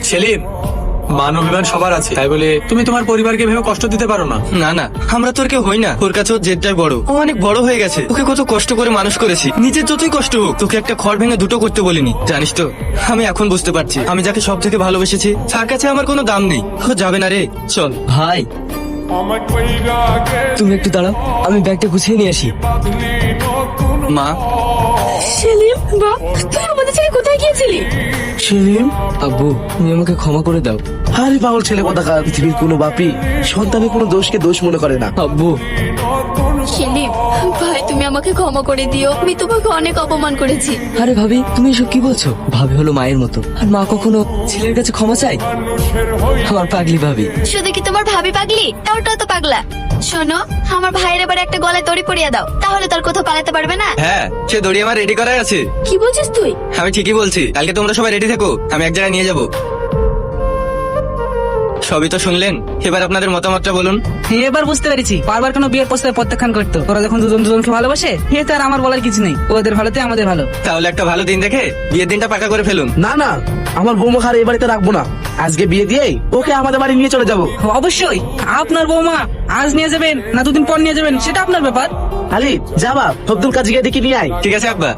সেলিম, মান অভিমান সবার আছে, তাই বলে তুমি তোমার পরিবারকে ভেবে কষ্ট দিতে পারো না। না না, আমরা তোর কেউ হই না। ওর কাছে ওর জেদটাই বড়। ও অনেক বড় হয়ে গেছে, ওকে কত কষ্ট করে মানুষ করেছি। নিজের যতই কষ্ট হোক, তোকে একটা খড় ভেঙে দুটো করতে বলিনি। জানিস তো, আমি এখন বুঝতে পারছি আমি যাকে সব থেকে ভালোবেসেছি তার কাছে আমার কোনো দাম নেই। ও যাবে না রে, চল। ভাই তুমি একটু দাঁড়াও, আমি ব্যাগটা গুছিয়ে নিয়ে আসি। মা, সেলিম, বাপ, তুই আমাদের ছেড়ে কোথায় গিয়েছিলি? সেলিম, আব্বু তুমি আমাকে ক্ষমা করে দাও। আরে পাগল ছেলে কোথাকার, পৃথিবীর কোনো বাপই সন্তানের কোনো দোষকে দোষ মনে করে না। আব্বু সেলিম, ভাই তুমি আমাকে ক্ষমা করে দিও, আমি তোমাকে অনেক অপমান করেছি। আরে ভাবি তুমি এসব কি বলছো? ভাবি হলো মায়ের মতো, আর মা কখনো ছেলের কাছে ক্ষমা চায়? আমার পাগলি ভাবি। শুধু কি তোমার ভাবি পাগলি, ওটাও তো পাগলা। শোনো, আমার ভাইয়ের এবার একটা গলায় দড়ি পরিয়ে দাও, তাহলে তার কোথাও পালাতে পারবে না। হ্যাঁ, সে দড়ি আমার রেডি করাই আছে। কি বলছিস তুই? আমি ঠিকই বলছি, কালকে তোমরা সবাই রেডি থেকো, আমি এক জায়গায় নিয়ে যাব। সবই তো শুনলেন, এবার আপনাদের মতামতটা বলুন। এবার বুঝতে পেরেছি বারবার কোনো বিয়ের প্রস্তাবে প্রত্যাখ্যান করতো। ওরা যখন দুজন দুজনকে ভালোবাসে, এ তো আর আমার বলার কিছু নেই। ওদের ভালোতে আমাদের ভালো। তাহলে একটা ভালো দিন দেখে বিয়ের দিনটা পাকা করে ফেলুন। না না, আমার বৌমাকে আর এই বাড়িতে রাখবো না। আজকে বিয়ে দিয়ে ওকে আমাদের বাড়ি নিয়ে চলে যাবো। অবশ্যই আপনার বৌমা আজ নিয়ে যাবেন না দুদিন পর নিয়ে যাবেন, সেটা আপনার ব্যাপার। আলি যা বাপ, আব্দুল কাজী গিয়ে ডেকে নিয়ে আয়। ঠিক আছে আব্বা।